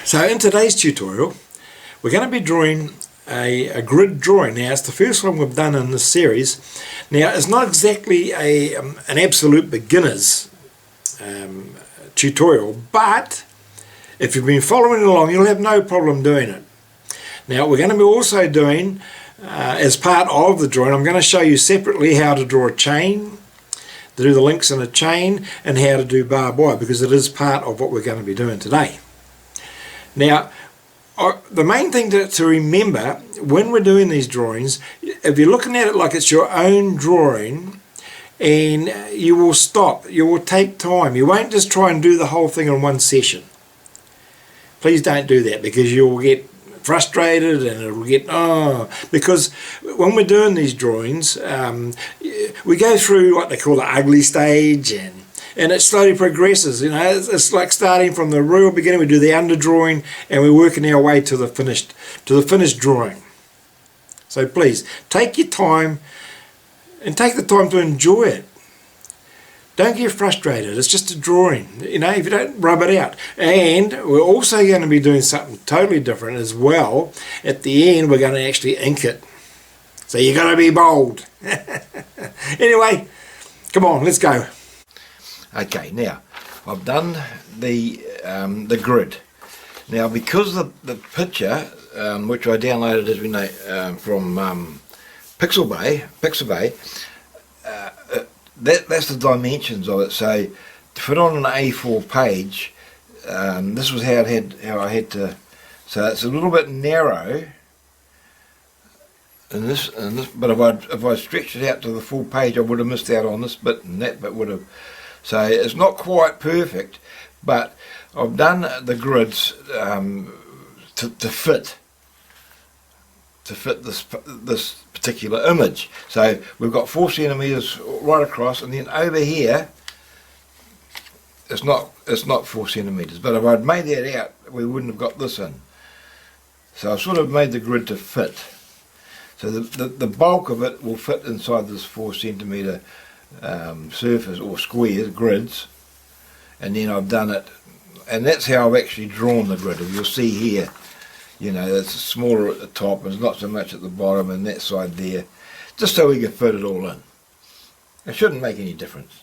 So in today's tutorial we're going to be drawing a grid drawing. Now it's the first one we've done in this series. Now it's not exactly an absolute beginner's tutorial, but if you've been following along you'll have no problem doing it. Now we're going to be also doing as part of the drawing, I'm going to show you separately how to draw a chain, to do the links in a chain, and how to do barbed wire, because it is part of what we're going to be doing today. Now the main thing to remember when we're doing these drawings, if you're looking at it like it's your own drawing, and you will stop, you will take time, you won't just try and do the whole thing in one session. Please don't do that, because you'll get frustrated and it'll get because when we're doing these drawings we go through what they call the ugly stage, and it slowly progresses. You know, it's like starting from the real beginning. We do the under drawing and we're working our way to the finished drawing. So please take your time and take the time to enjoy it. Don't get frustrated, it's just a drawing, you know, if you don't rub it out. And we're also going to be doing something totally different as well. At the end we're going to actually ink it. So you've got to be bold. Anyway, come on, let's go. Okay, now I've done the grid. Now because the picture, which I downloaded as we know from Pixabay, that's the dimensions of it. So to fit on an A4 page, this was how I had to. So it's a little bit narrow in this, but if I stretched it out to the full page, I would have missed out on this bit, and that bit would have. So it's not quite perfect, but I've done the grids to fit this particular image. So we've got 4 centimeters right across, and then over here it's not 4 centimeters, but if I'd made that out we wouldn't have got this in. So I've sort of made the grid to fit, so the bulk of it will fit inside this 4 centimeter surface or square grids, and then I've done it, and that's how I've actually drawn the grid. You'll see here, you know, it's smaller at the top and it's not so much at the bottom, and that side there, just so we can fit it all in. It shouldn't make any difference.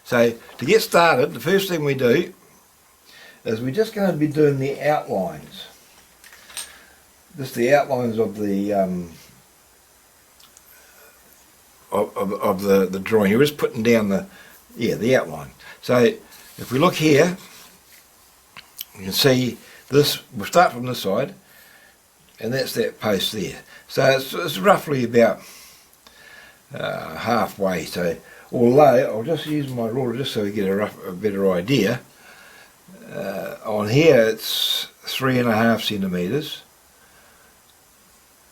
So to get started, the first thing we do is we're just going to be doing the outlines. Just the outlines of the the drawing. You're just putting down the outline. So if we look here, you can see this. We'll start from this side, and that's that post there. So it's roughly about halfway. So although I'll just use my ruler just so we get a better idea. On here it's 3.5 centimeters,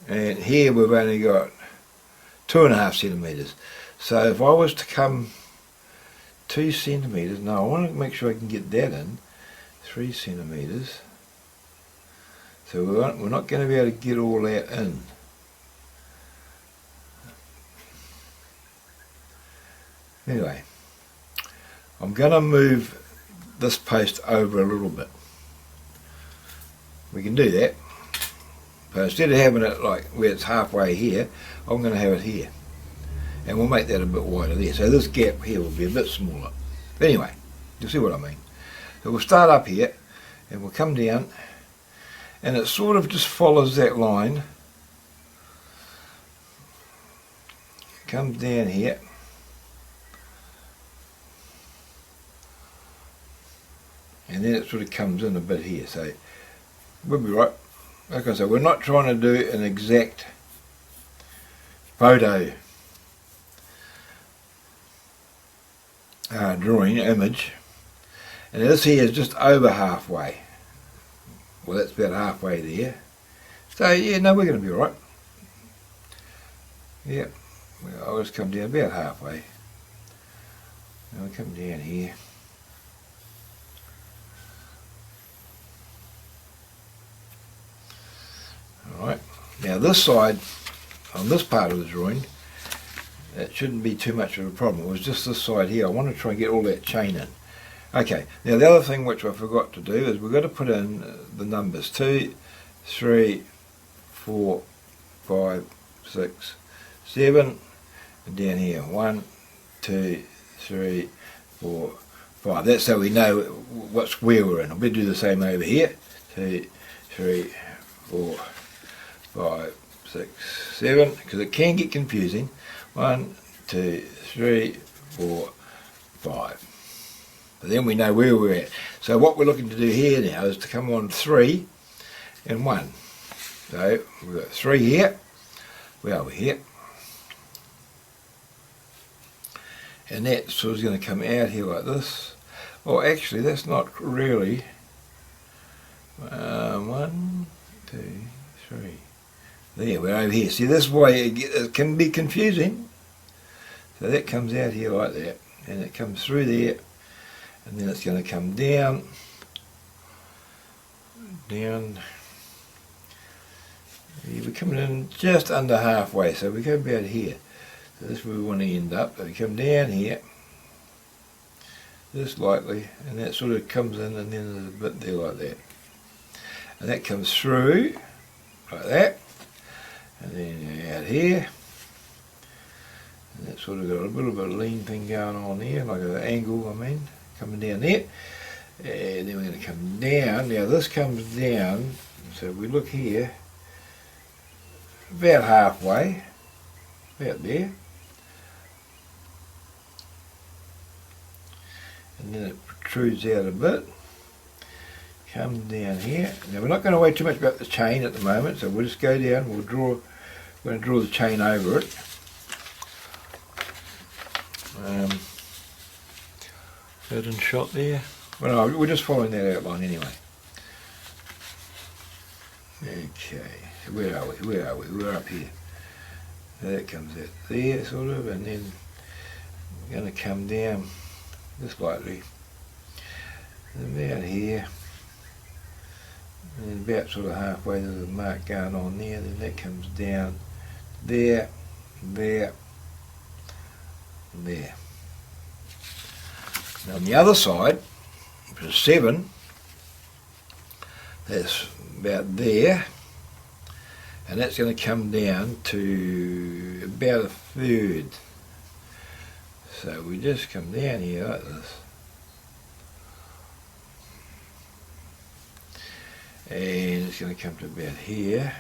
and here we've only got 2.5 centimeters. So if I was to come 2 centimeters, now I want to make sure I can get that in. 3 centimeters. So we're not going to be able to get all that in. Anyway, I'm going to move this post over a little bit. We can do that, but instead of having it like where it's halfway here, I'm going to have it here, and we'll make that a bit wider there. So this gap here will be a bit smaller. But anyway, you'll see what I mean. So we'll start up here, and we'll come down, and it sort of just follows that line. Comes down here. And then it sort of comes in a bit here, so we'll be right. Like I said, we're not trying to do an exact photo drawing image, and this here is just over halfway. Well, that's about halfway there. So yeah, no, we're going to be right. Yeah, I'll just come down about halfway. And I'll come down here. Alright, now this side, on this part of the drawing, it shouldn't be too much of a problem. It was just this side here. I want to try and get all that chain in. Okay, now the other thing which I forgot to do is we've got to put in the numbers 2, 3, 4, 5, 6, 7, and down here 1, 2, 3, 4, 5. That's so we know what square we're in. I'll do the same over here. 2, 3, 4, 5, 6, 7, because it can get confusing. 1, 2, 3, 4, 5. But then we know where we're at. So what we're looking to do here now is to come on 3 and 1. So we've got 3 here. We're over here. And that sort of going to come out here like this. Well, actually, that's not really. 1, 2, 3. There, we're over here. See, this way it can be confusing. So that comes out here like that. And it comes through there. And then it's going to come down. Down. We're coming in just under halfway. So we go about here. So this is where we want to end up. So we come down here, just lightly, and that sort of comes in, and then there's a bit there like that. And that comes through, like that, and then out here. And that's sort of got a little bit of lean thing going on there, like an angle, I mean, coming down there. And then we're going to come down. Now this comes down, so we look here, about halfway, about there. And then it protrudes out a bit, comes down here. Now we're not going to worry too much about the chain at the moment, so we'll just go down, we're going to draw the chain over it. Certain shot there. Well, no, we're just following that outline anyway. Okay, so where are we? We're up here. So that comes out there, sort of, and then we're going to come down just lightly, and about here, and then about sort of halfway, there's a mark going on there, then that comes down there, there, and there. Now on the other side, which is 7, that's about there, and that's going to come down to about 1/3. So we just come down here like this. And it's going to come to about here.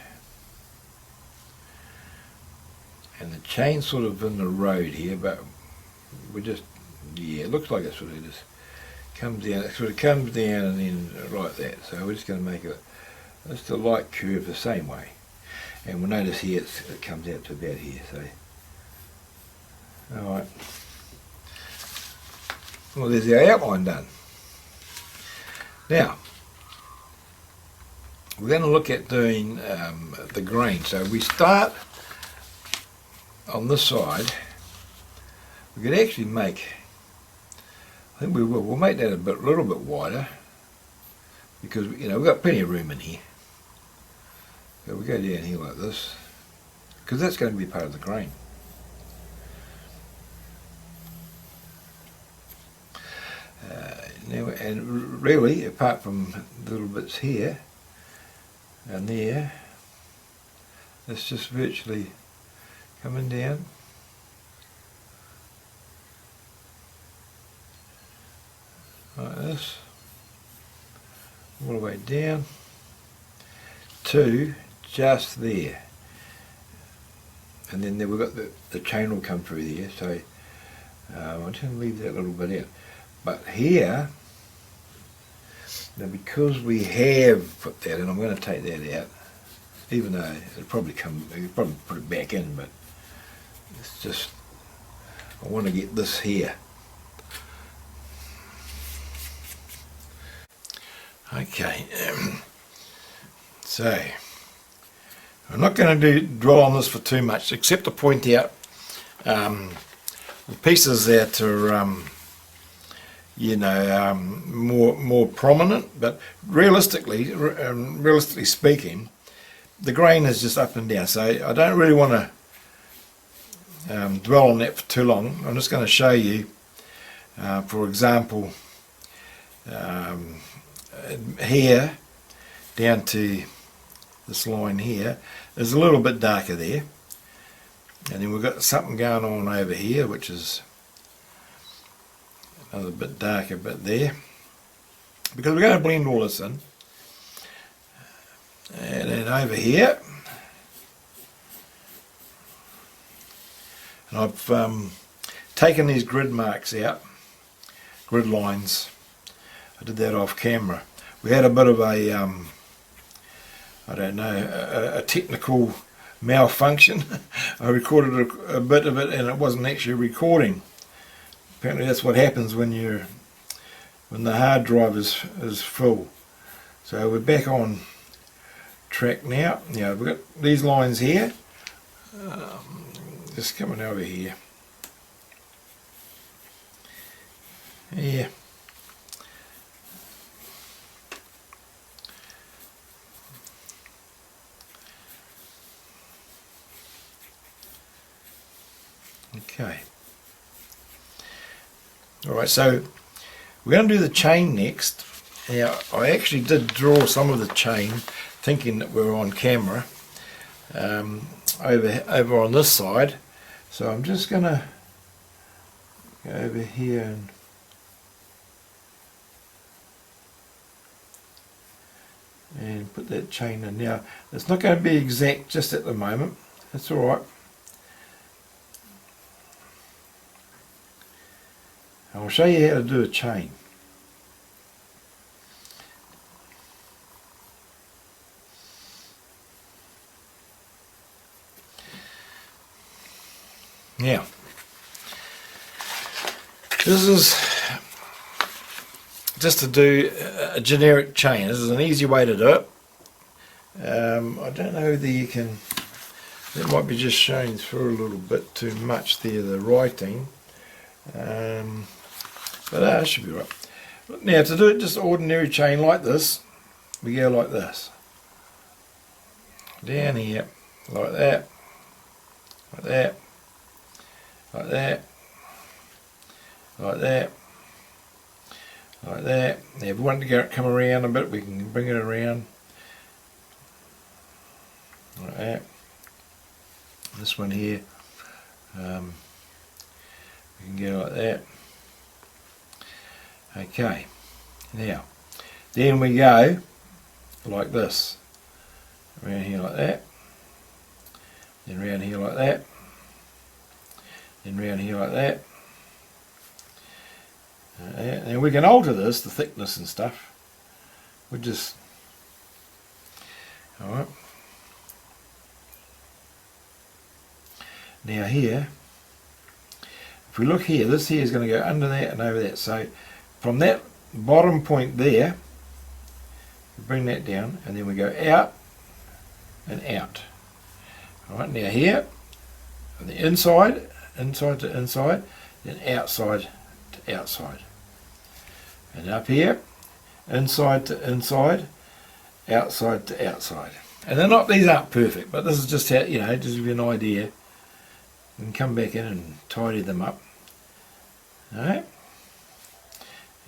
And the chain's sort of in the road here, but we just, yeah, it looks like it sort of just comes down. It sort of comes down and then like that. So we're just going to make it just a light curve the same way. And we'll notice here it comes out to about here. So, alright. Well, there's our outline done. Now, we're going to look at doing the grain. So we start on this side. We could actually make, I think we will, we'll make that a little bit wider, because, you know, we've got plenty of room in here. So we go down here like this, because that's going to be part of the grain. Now, and really, apart from little bits here and there, it's just virtually coming down. Like this, all the way down to just there. And then we've got the chain will come through there, so I'm just going to leave that little bit out. But here, now because we have put that in, I'm going to take that out, even though it'll probably put it back in, but it's just, I want to get this here. Okay, so I'm not going to dwell on this for too much, except to point out the pieces that are you know, more prominent, but realistically speaking, the grain is just up and down. So I don't really want to dwell on that for too long. I'm just going to show you, for example, here down to this line here is a little bit darker there, and then we've got something going on over here which is another bit darker bit there, because we're going to blend all this in. And then over here, and I've taken these grid marks out, grid lines. I did that off camera. We had a bit of a, I don't know, a technical malfunction. I recorded a bit of it and it wasn't actually recording. Apparently that's what happens when the hard drive is full. So we're back on track now. We've got these lines here, just coming over here. Yeah. Okay. Alright, so we're going to do the chain next. Now, I actually did draw some of the chain thinking that we were on camera over on this side. So I'm just going to go over here and put that chain in. Now, it's not going to be exact just at the moment. That's alright. I'll show you how to do a chain. Now, this is just to do a generic chain. This is an easy way to do it. I don't know whether you can, it might be just showing through a little bit too much there, the writing. But that should be right. Now, to do it just ordinary chain like this, we go like this. Down here, like that, like that, like that, like that, like that. Now, if we want to come around a bit, we can bring it around. Like that. This one here, we can go like that. Okay, now, then we go like this, around here like that, then round here like that, then round here like that. And we can alter this, the thickness and stuff. We just, alright. Now here, if we look here, this here is going to go under that and over that. So from that bottom point there, we bring that down and then we go out and out. Alright, now here, on the inside, inside to inside, then outside to outside. And up here, inside to inside, outside to outside. And they're not, these aren't perfect, but this is just how, you know, just give you an idea. And come back in and tidy them up. Alright.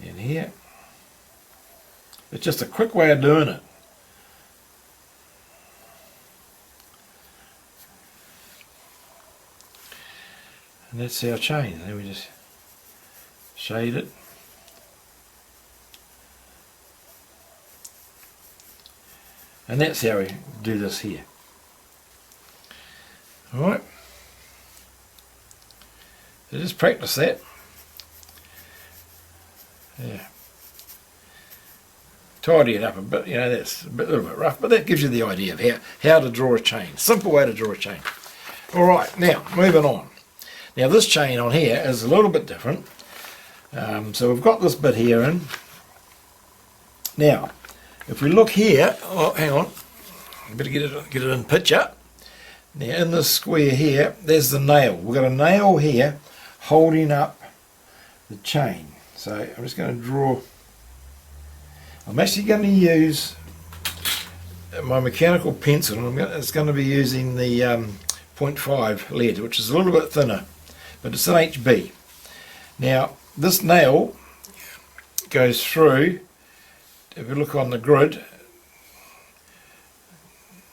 And here. It's just a quick way of doing it. And that's our chain. Then we just shade it. And that's how we do this here. Alright. So just practice that. Yeah. Tidy it up a bit, you know, that's a little bit rough, but that gives you the idea of how to draw a chain. Simple way to draw a chain. Alright, now, moving on. Now this chain on here is a little bit different. So we've got this bit here in. Now, if we look here, oh, hang on, I better get it in picture. Now in this square here, there's the nail. We've got a nail here holding up the chain. So I'm just going to draw. I'm actually going to use my mechanical pencil. It's going to be using the 0.5 lead, which is a little bit thinner, but it's an HB. Now this nail goes through. If you look on the grid,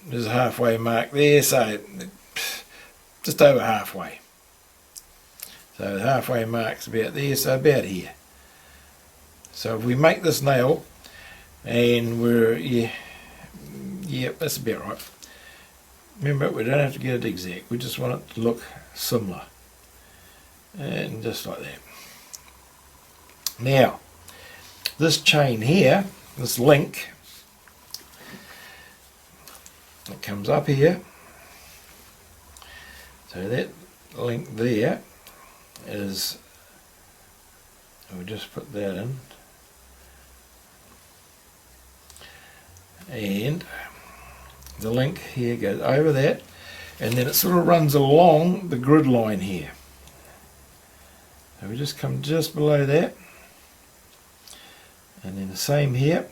there's a halfway mark there, so just over halfway. So the halfway mark's about there, so about here. So if we make this nail, and we're, yeah, that's about right. Remember, we don't have to get it exact, we just want it to look similar. And just like that. Now, this chain here, this link, it comes up here. So that link there is, we'll just put that in. And the link here goes over that, and then it sort of runs along the grid line here. So we just come just below that, and then the same here.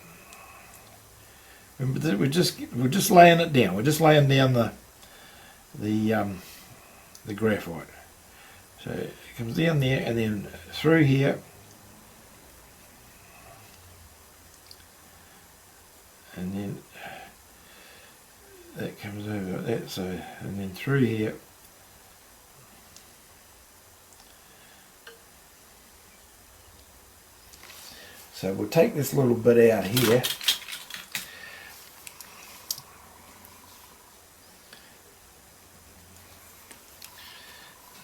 Remember, we're just laying it down. We're just laying down the graphite. So it comes down there and then through here, and then that comes over like that. So and then through here. So we'll take this little bit out here.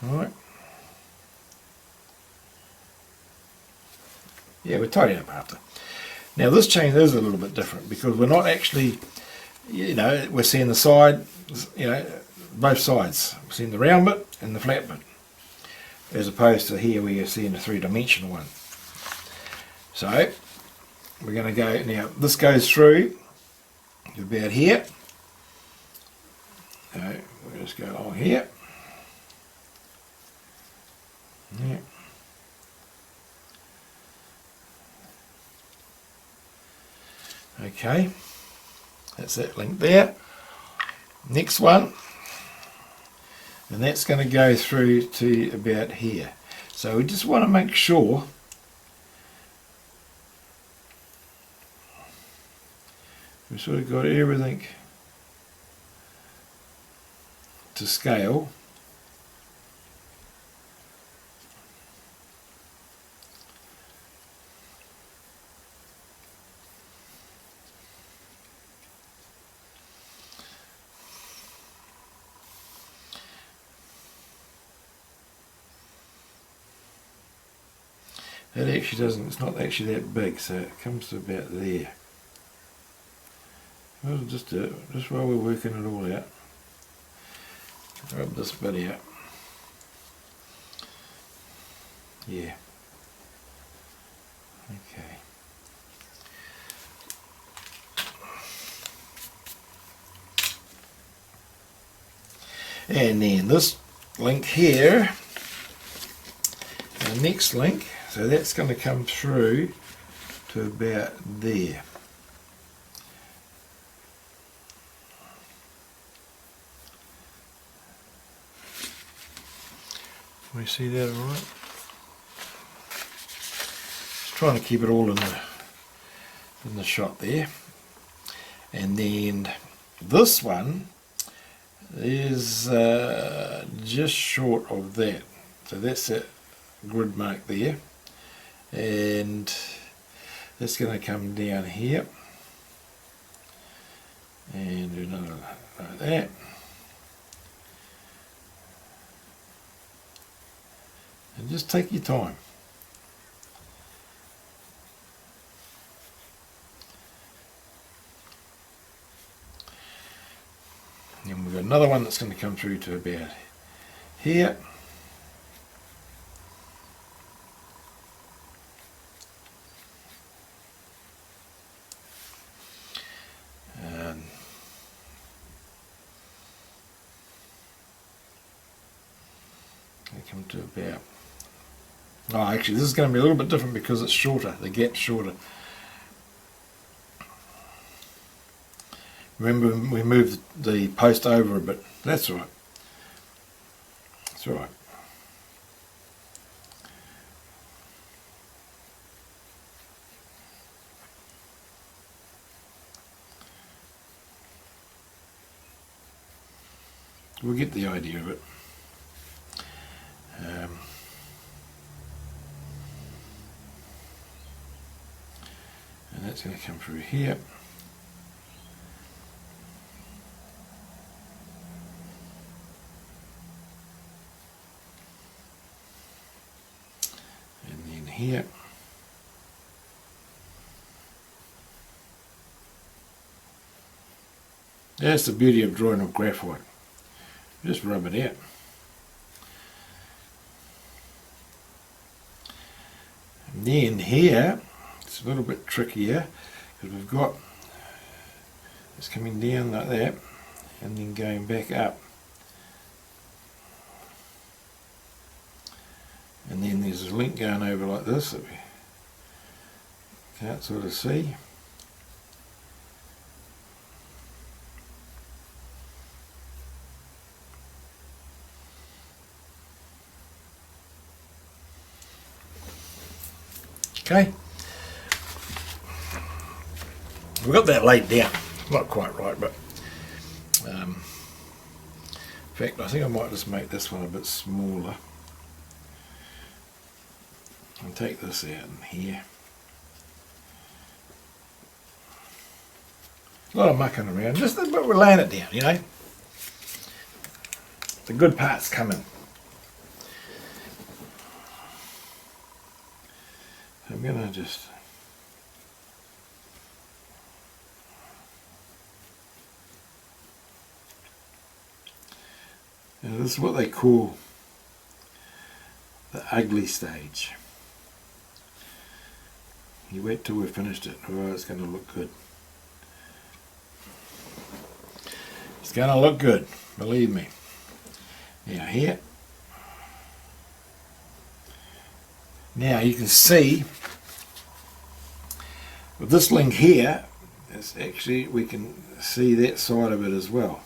Alright. Yeah, we'll tidy it up after. Now this chain is a little bit different because we're not actually, you know, we're seeing the side, you know, both sides. We're seeing the round bit and the flat bit. As opposed to here where you're seeing the three-dimensional one. So we're going to go, now this goes through to about here. So we'll just go along here. Yeah. Okay, that's that link there. Next one, and that's going to go through to about here. So we just want to make sure we've sort of got everything to scale. That actually doesn't, it's not actually that big, so it comes to about there. We'll just do it, just while we're working it all out. Rub this bit out. Yeah. Okay. And then this link here, the next link, so that's going to come through to about there. Can we see that all right? Just trying to keep it all in the shot there. And then this one is just short of that. So that's that grid mark there. And that's going to come down here. And do another like that. And just take your time. And we've got another one that's going to come through to about here. And they come to about, oh, actually this is going to be a little bit different because it's shorter, the gap's shorter. Remember we moved the post over a bit. That's all right. That's all right. we'll get the idea of it. And that's going to come through here. And then here. That's the beauty of drawing with graphite. Just rub it out. And then here, it's a little bit trickier because we've got it's coming down like that and then going back up. And then there's a link going over like this that we can't sort of see. Okay, we've got that laid down. Not quite right, but in fact, I think I might just make this one a bit smaller and take this out in here. A lot of mucking around, but we're laying it down, you know. The good part's coming. I'm going to just this is what they call the ugly stage. You wait till we've finished it, or it's going to look good. It's going to look good, believe me. Now here. Now you can see with this link here, it's actually we can see that side of it as well.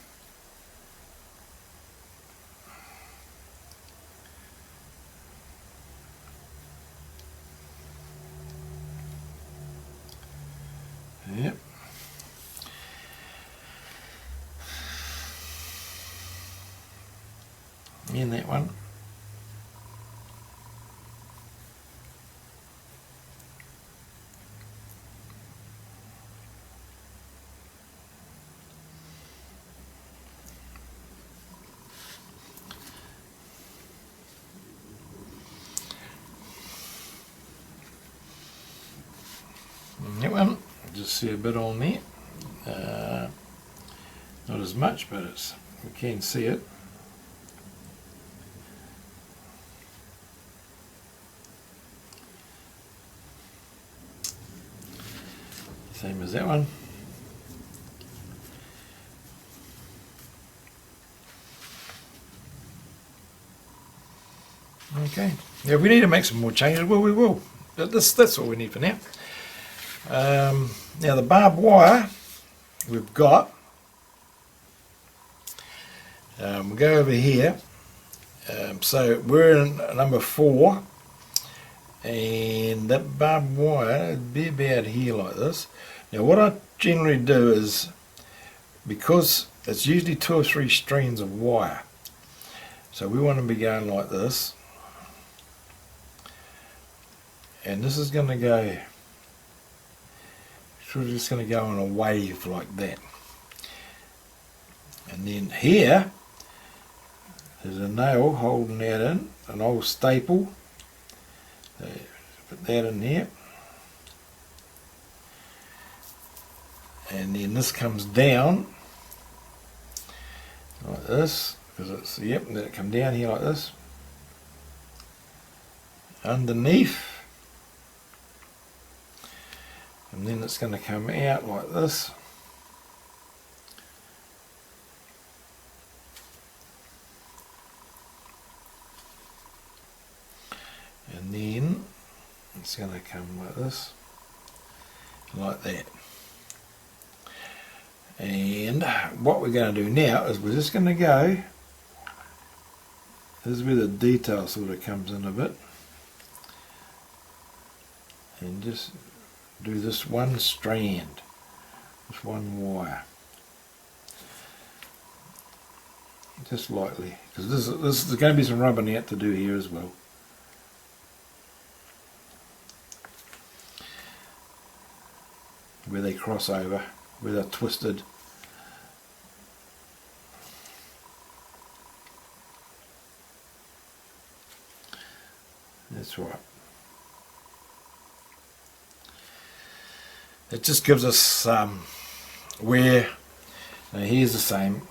Yep. And that one. And that one, just see a bit on there. Not as much, but we can see it. Same as that one. Okay. Yeah, if we need to make some more changes, well, we will. But that's all we need for now. Now the barbed wire we've got. We'll go over here. So we're in number 4. And that barbed wire would be about here like this. Now what I generally do is, because it's usually 2 or 3 strands of wire, so we want to be going like this, and this is going to go, sort of just going to go on a wave like that. And then here there's a nail holding that in, an old staple. Put that in here, and then this comes down like this, because it's, yep, and then it come down here like this, underneath, and then it's going to come out like this, and then it's going to come like this, like that. And what we're going to do now is we're just going to go, this is where the detail sort of comes in a bit, and just do this one strand, this one wire. just lightly, because this is going to be some rubbing out to do here as well. Where they cross over, where they're twisted. That's right. It just gives us where, now here's the same.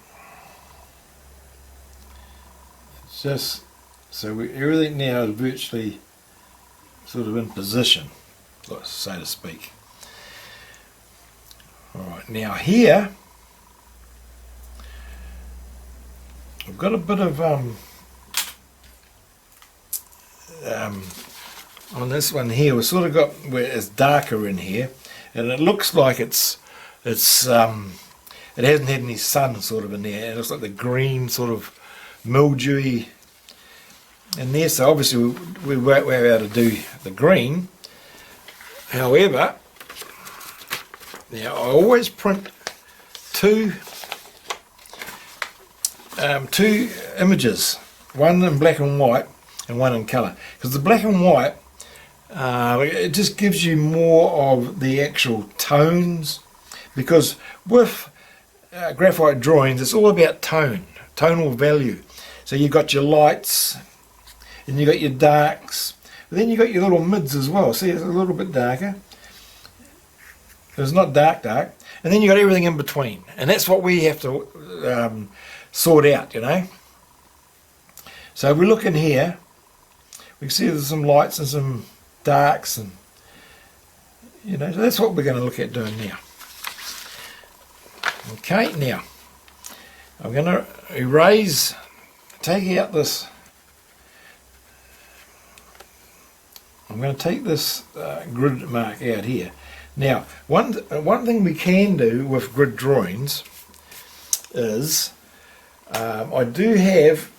It's just, so everything now is virtually sort of in position, so to speak. Alright, now here, I've got a bit of, on this one here, we've sort of got where it's darker in here, and it looks like it hasn't had any sun sort of in there. It looks like the green sort of mildewy in there, so obviously we won't be able to do the green. However, now I always print two images, one in black and white and one in colour, because the black and white it just gives you more of the actual tones, because with graphite drawings it's all about tonal value. So you've got your lights and you've got your darks, but then you've got your little mids as well. See, it's a little bit darker, it's not dark, and then you've got everything in between, and that's what we have to sort out, you know. So if we look in here, we can see there's some lights and some darks, and you know, so that's what we're going to look at doing now. Okay, now I'm going to erase, take out this, I'm going to take this grid mark out here. Now, one thing we can do with grid drawings is I do have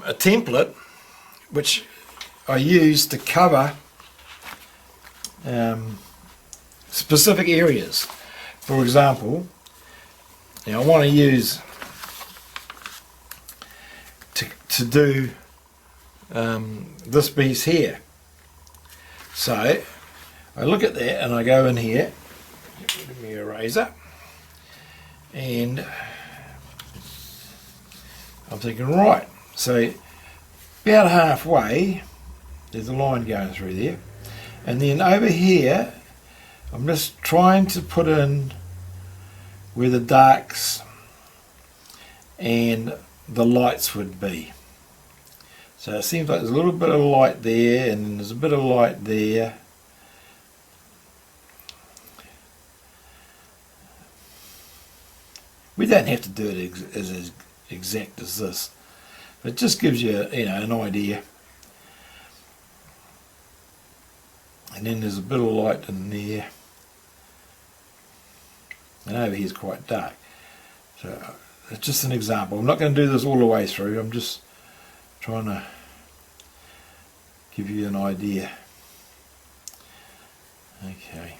a template which I use to cover specific areas. For example, now I want to use to do this piece here. So I look at that and I go in here, give me a eraser, and I'm thinking, right, so about halfway there's a line going through there, and then over here I'm just trying to put in where the darks and the lights would be. So it seems like there's a little bit of light there, and there's a bit of light there. We don't have to do it as exact as this, but it just gives you, you know, an idea. And then there's a bit of light in there, and over here is quite dark. So it's just an example. I'm not going to do this all the way through. I'm just trying to give you an idea. Okay.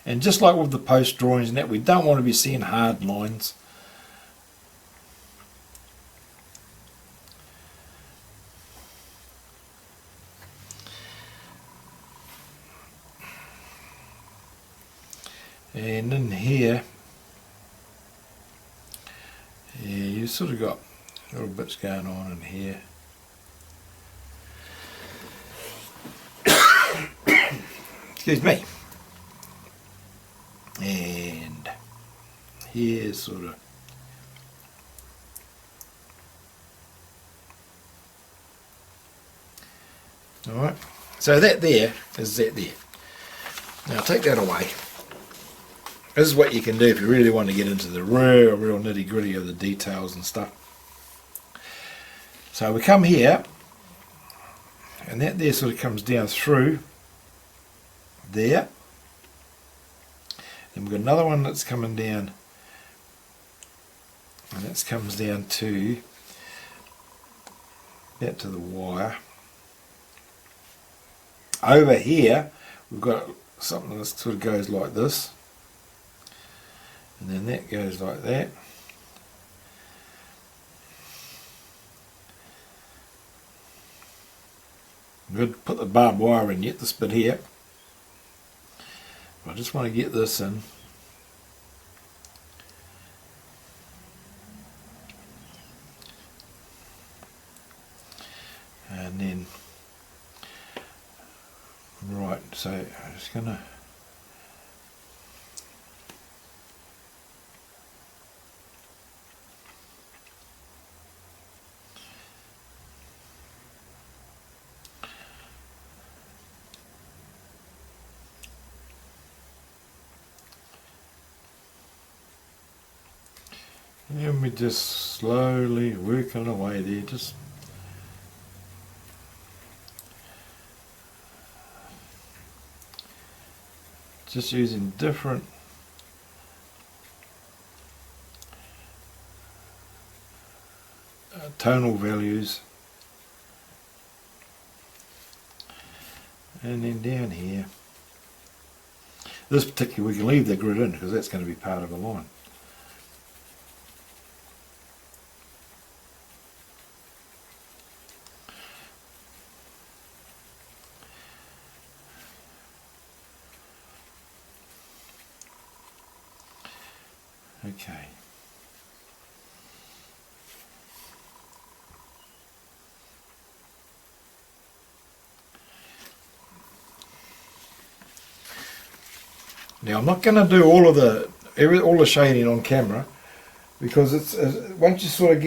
And just like with the post drawings and that, we don't want to be seeing hard lines. And in here, yeah, you sort of got little bits going on in here. Excuse me. And here's sort of alright. So that there is that there. Now take that away. This is what you can do if you really want to get into the real nitty gritty of the details and stuff. So we come here, and that there sort of comes down through there. Then we've got another one that's coming down, and that comes down to that to the wire. Over here we've got something that sort of goes like this, and then that goes like that. I'm going to put the barbed wire in yet, this bit here. I just want to get this in. And then, right, so I'm just going to and we just slowly working away there, just using different tonal values. And then down here, this particular we can leave the grid in because that's going to be part of a line. Okay. Now I'm not going to do all the shading on camera because it's once you sort of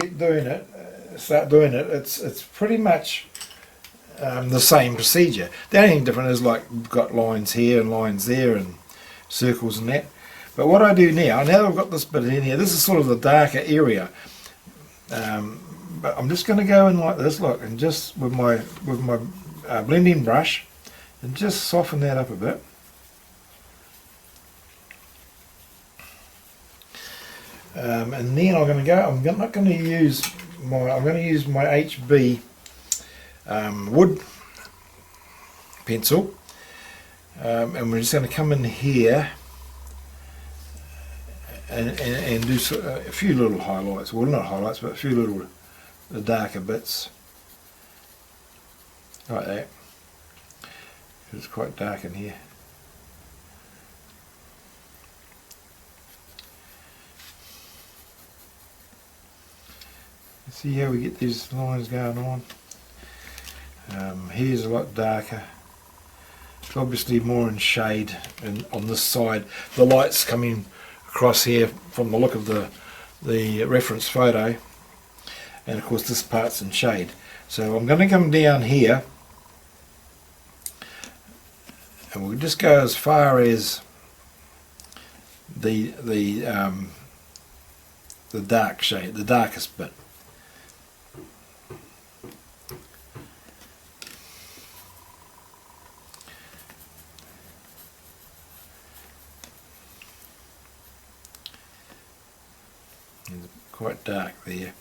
start doing it, it's pretty much the same procedure. The only thing different is like we've got lines here and lines there and circles and that. But what I do now that I've got this bit in here, this is sort of the darker area. But I'm just going to go in like this, look, and just with my blending brush, and just soften that up a bit. And then I'm going to go. I'm not going to use my. I'm going to use my HB wood pencil, and we're just going to come in here and do a few little highlights. Well, not highlights, but a few little the darker bits, like that. It's quite dark in here. See how we get these lines going on. Here's a lot darker. It's obviously more in shade, and on this side the light's coming across here from the look of the reference photo, and of course this part's in shade. So I'm going to come down here and we'll just go as far as the dark shade, the darkest bit. It's quite dark there.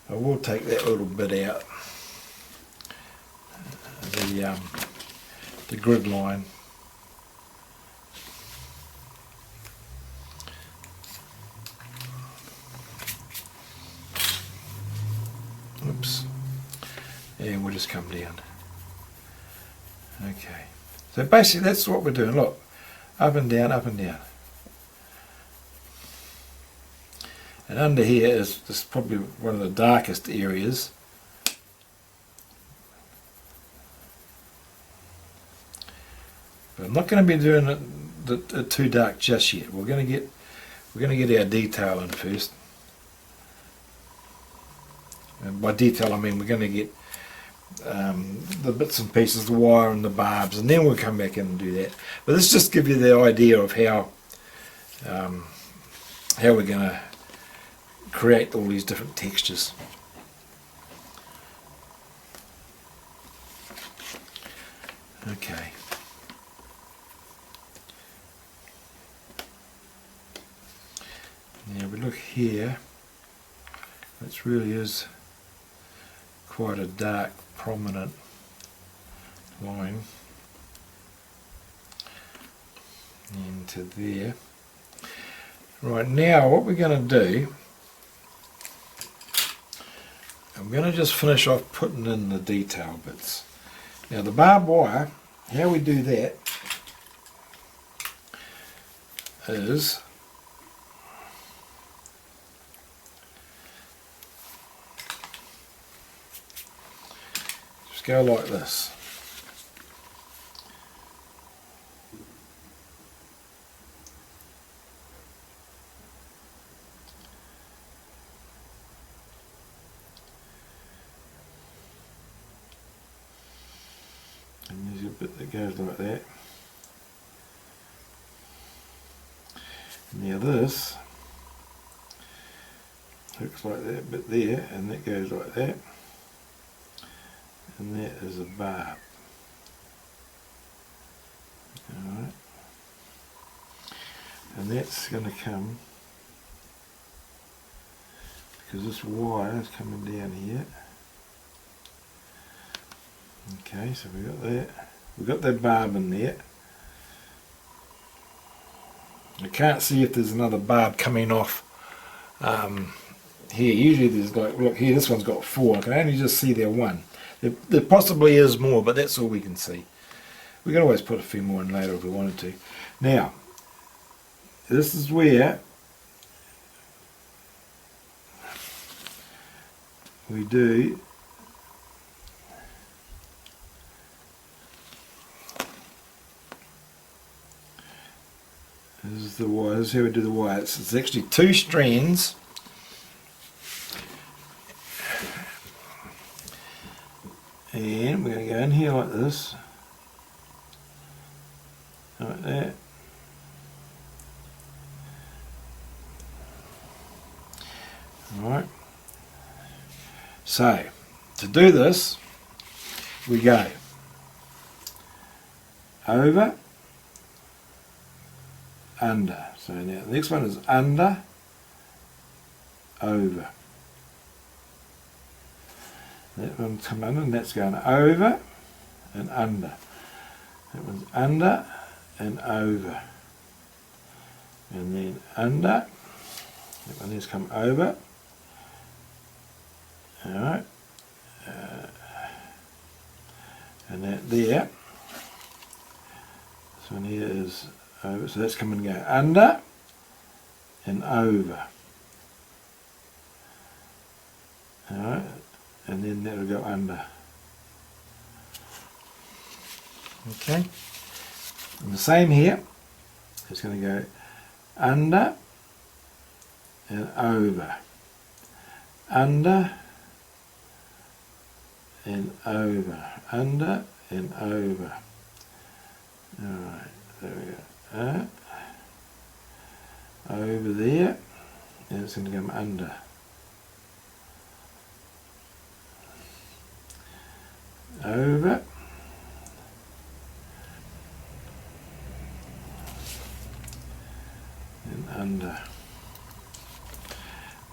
I will take that little bit out, the grid line. Oops. And we'll just come down. Okay. So basically that's what we're doing. Look, up and down, up and down. And under here is probably one of the darkest areas. But I'm not going to be doing it too dark just yet. We're going to get our detail in first. And by detail I mean we're going to get the bits and pieces, the wire and the barbs, and then we'll come back in and do that. But let's just give you the idea of how we're going to create all these different textures. Okay. Now we look here, it really is quite a dark, prominent line into there. Right, now what we're going to do, I'm going to just finish off putting in the detail bits. Now the barbed wire, how we do that is just go like this. And there's a bit that goes like that. Now this looks like that bit there, and that goes like that, and that is a barb. Alright, and that's going to come, because this wire is coming down here. Okay, so we got that. We've got that barb in there. I can't see if there's another barb coming off here. Usually there's like, look here, this one's got 4. I can only just see there 1. There possibly is more, but that's all we can see. We can always put a few more in later if we wanted to. Now, this is where we do this is the wire. This is how we do the wire. It's actually 2 strands. And we're going to go in here like this. Like that. Alright. So, to do this, we go over, under. So now the next one is under, over. That one's come under, and that's going over and under. That one's under and over. And then under. That one has come over. Alright. And that there. This one here is over. So that's coming to go under and over. Alright. And then that will go under. Okay. And the same here. It's going to go under and over. Under and over. Under and over. Alright, there we go. Over there. And it's going to come under. Over and under.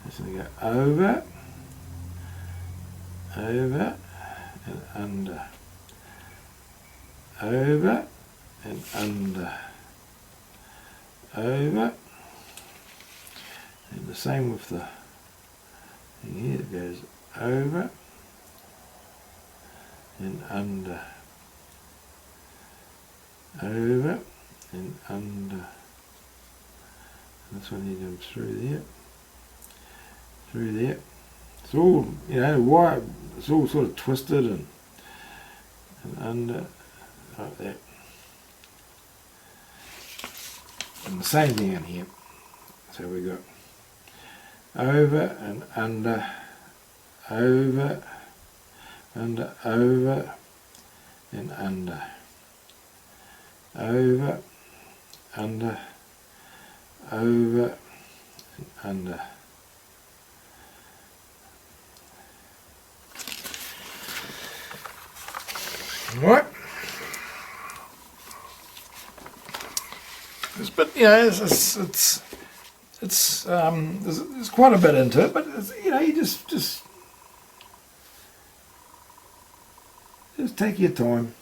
It's going to go over, over and under, over and under, over, and the same with the thing here. It goes over and under, over and under. This one here comes through there, through there. It's all, you know, wire. It's all sort of twisted and under, like that. And the same thing in here. So we got over and under, over. Under, over, and under, over, under, over, and under. Right. But you know, there's quite a bit into it, but it's, you know, you just Just take your time.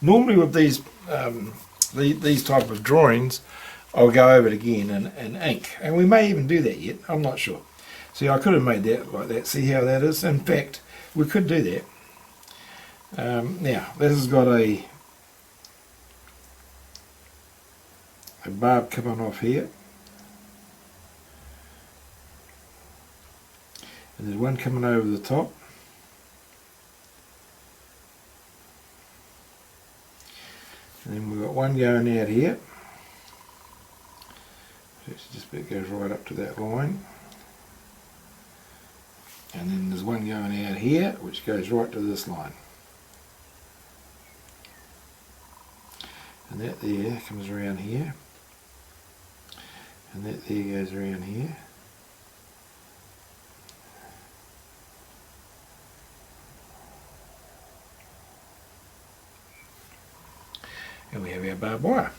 Normally with these type of drawings, I'll go over it again in ink, and we may even do that yet. I'm not sure. See, I could have made that like that. See how that is? In fact, we could do that. Now, this has got a barb coming off here. And there's one coming over the top. And then we've got one going out here. So it's just it goes right up to that line. And then there's one going out here, which goes right to this line. And that there comes around here. And that there goes around here. And we have our barbed wire.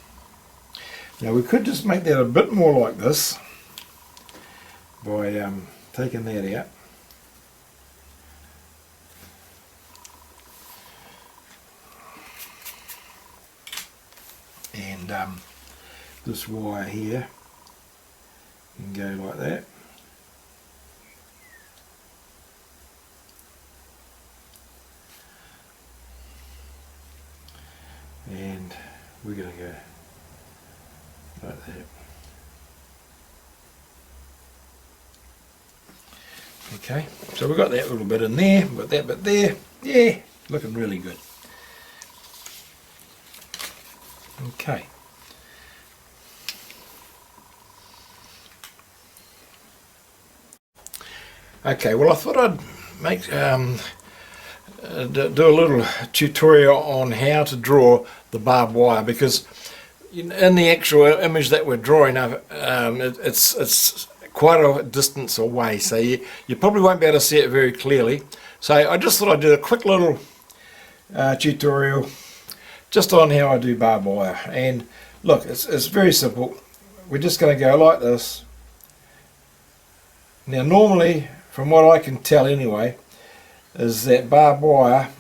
Now we could just make that a bit more like this by taking that out. And this wire here can go like that. And we're going to go like that. Okay, so we've got that little bit in there, we've got that bit there. Yeah, looking really good. Okay. Okay, well I thought I'd make do a little tutorial on how to draw the barbed wire, because in the actual image that we're drawing, it's quite a distance away, so you probably won't be able to see it very clearly. So I just thought I'd do a quick little tutorial just on how I do barbed wire. And look, it's very simple. We're just going to go like this. Now normally, from what I can tell anyway, is that barbed wire,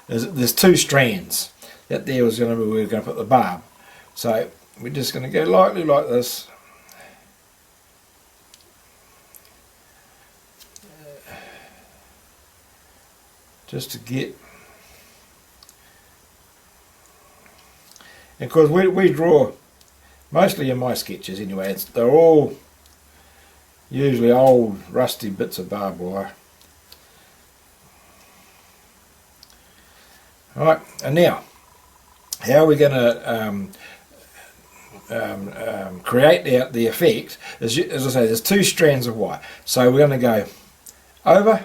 there's two strands. That there was going to be where we're going to put the barb. So we're just going to go lightly like this. Just to get, and of course we draw mostly in my sketches anyway, they're all usually old rusty bits of barbed wire. Alright, and now how are we going to create the effect? As I say, there's two strands of wire, so we're going to go over,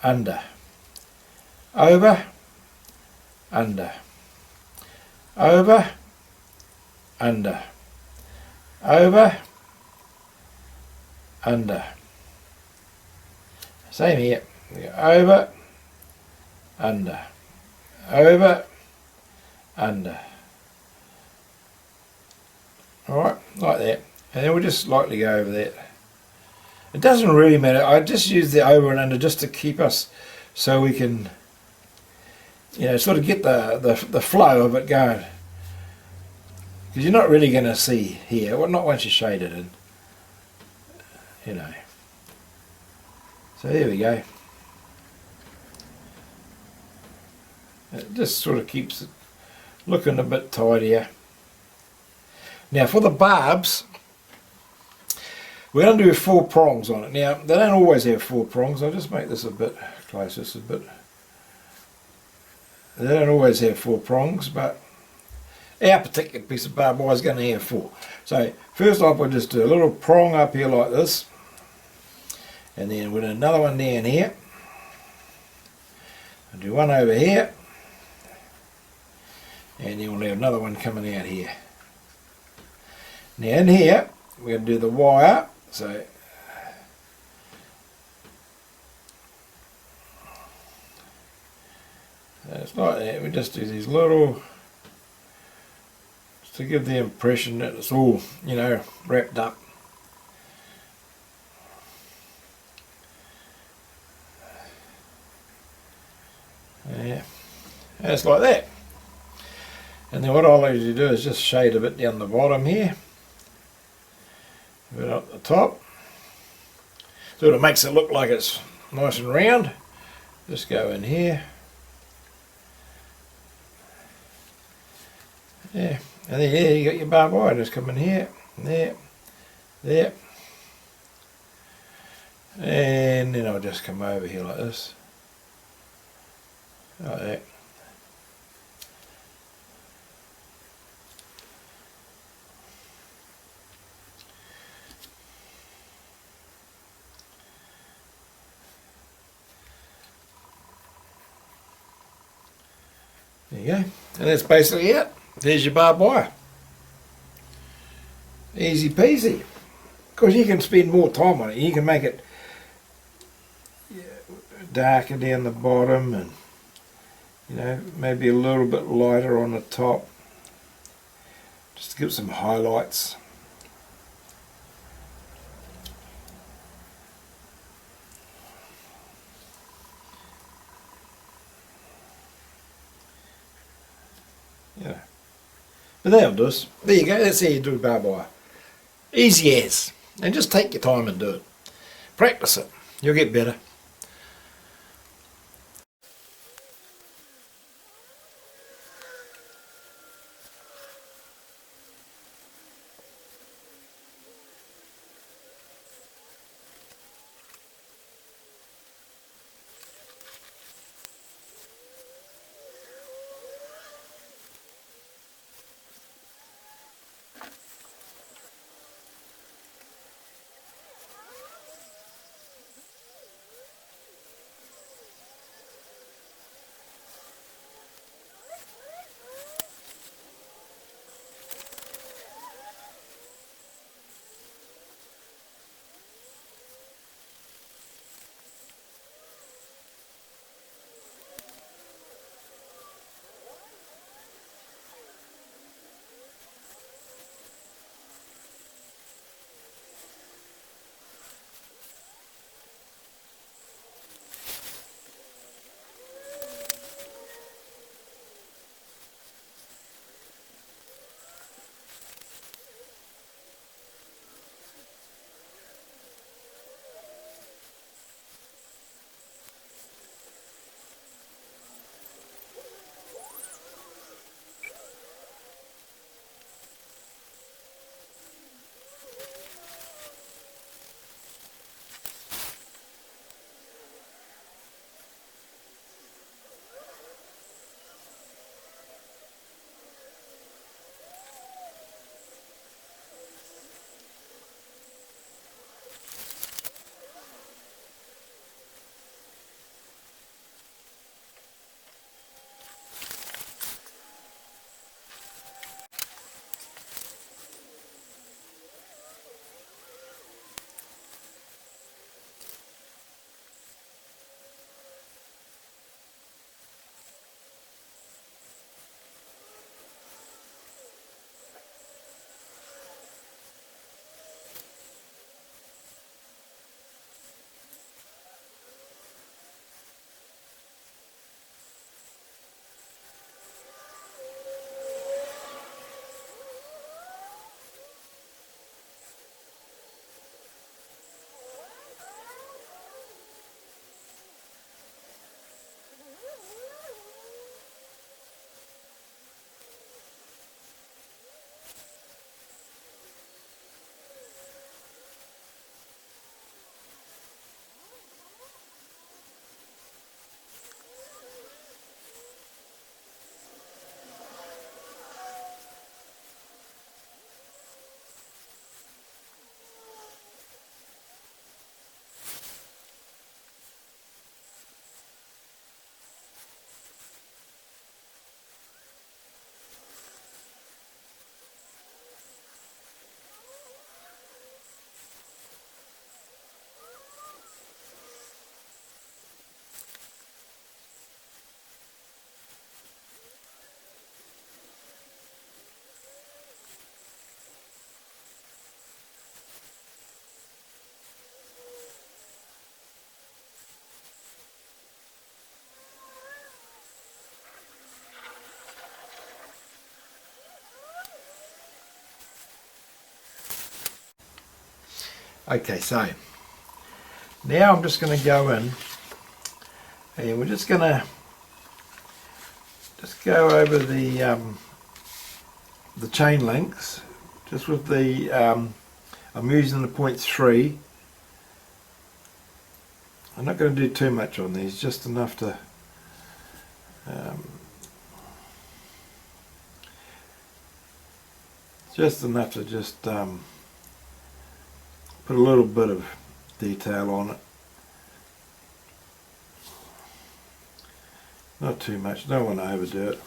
under, over, under, over, under, over, under. Same here. Over, under, over, under. Alright, like that. And then we'll just lightly go over that. It doesn't really matter. I just use the over and under just to keep us, so we can, sort of get the flow of it going. Because you're not really going to see here, well, not once you shade it in. So there we go. It just sort of keeps it looking a bit tidier. Now for the barbs, we're going to do 4 prongs on it. Now they don't always have 4 prongs. I'll just make this a bit closer. They don't always have 4 prongs, but our particular piece of barbed wire is going to have 4. So first off, we'll just do a little prong up here like this, and then we'll do another one down here. I'll do one over here, and then we'll have another one coming out here. Now in here we're going to do the wire, so it's like that. We just do these little, just to give the impression that it's all, wrapped up. And it's like that. And then what I'll usually do is just shade a bit down the bottom here, a bit up the top. So it makes it look like it's nice and round. Just go in here. Yeah, and then yeah, you got your barbed wire. Just come in here, there, there. And then I'll just come over here like this. Like that. There you go. And that's basically it. There's your barbed wire. Easy peasy. Because you can spend more time on it. You can make it darker down the bottom and, you know, maybe a little bit lighter on the top. Just to give it some highlights. Yeah. But that'll do us. There you go, that's how you do barbed wire. Easy as. And just take your time and do it. Practice it. You'll get better. Okay, so now I'm just going to go in and we're just going to go over the chain links just with the I'm using the 0.3. I'm not going to do too much on these, just enough to just put a little bit of detail on it. Not too much, don't want to overdo it.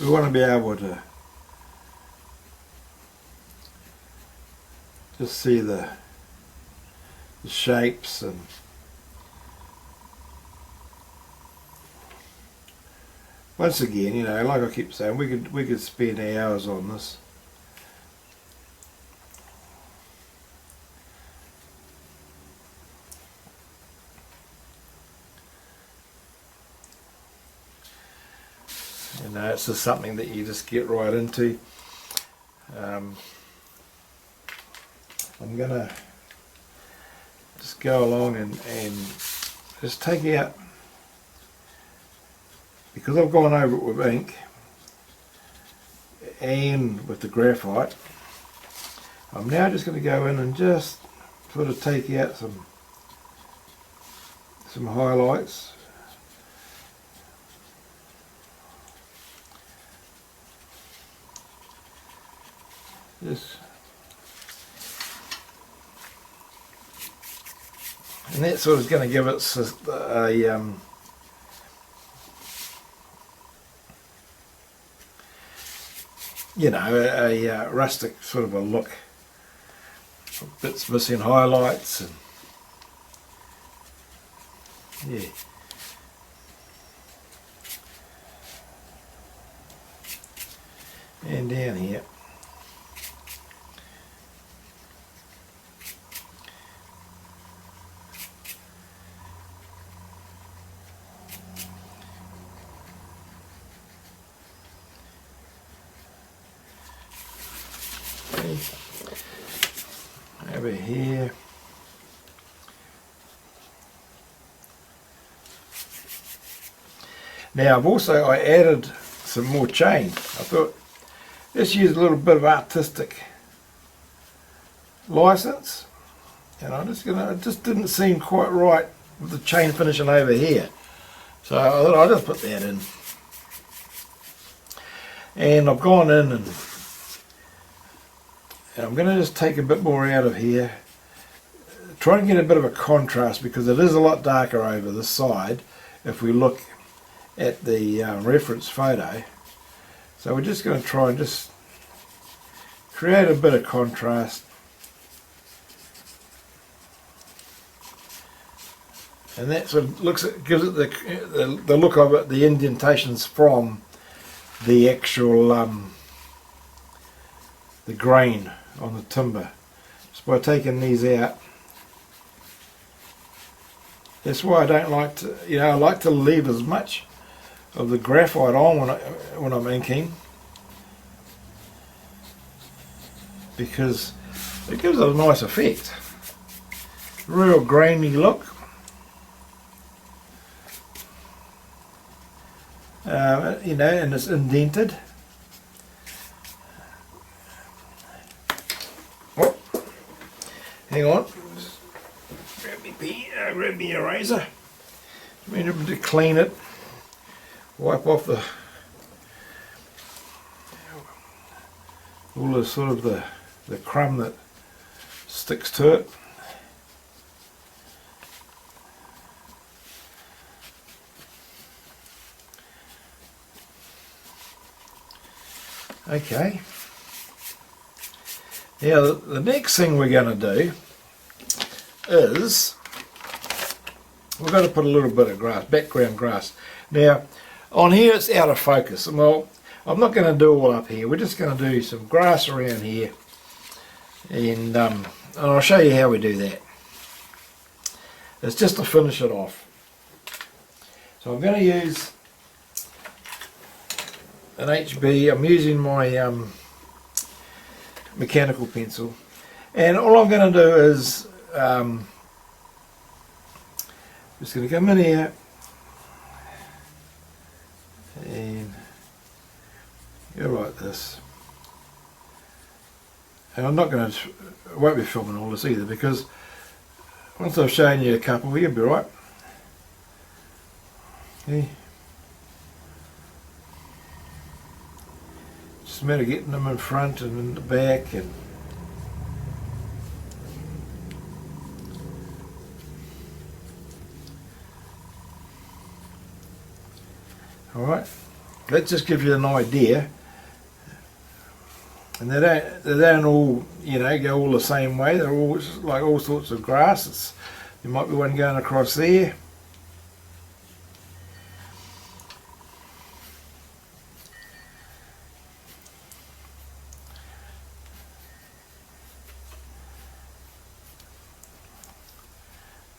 We want to be able to just see the shapes, and once again, you know, like I keep saying, we could spend hours on this. You know, it's just something that you just get right into. I'm gonna just go along and just take out, because I've gone over it with ink and with the graphite, I'm now just going to go in and just sort of take out some highlights. And that sort of going to give it a you know, a rustic sort of a look. Bits missing highlights, and yeah. And down here. Over here. Now I added some more chain. I thought let's use a little bit of artistic license, and it just didn't seem quite right with the chain finishing over here, so I thought I'll just put that in. And I've gone in and I'm going to just take a bit more out of here, try and get a bit of a contrast, because it is a lot darker over this side if we look at the reference photo. So we're just going to try and just create a bit of contrast. And that sort of gives it the look of it, the indentations from the actual the grain on the timber, just by taking these out. That's why I don't like to, you know, I like to leave as much of the graphite on when I'm inking, because it gives it a nice effect, real grainy look. You know, and it's indented. Hang on, grab me eraser. I'm able to clean it, wipe off all the sort of the crumb that sticks to it. Okay. Now the next thing we're going to do is we've got to put a little bit of grass, background grass. Now on here it's out of focus, and well, I'm not going to do all up here. We're just going to do some grass around here, and and I'll show you how we do that. It's just to finish it off. So I'm going to use an HB. I'm using my mechanical pencil, and all I'm going to do is just going to come in here and go like this. And I'm not going to, I won't be filming all this either, because once I've shown you a couple, you'll be right. Okay. Just a matter of getting them in front and in the back, and alright, that just gives you an idea. And they don't all, you know, go all the same way. They're all like all sorts of grasses. There might be one going across there.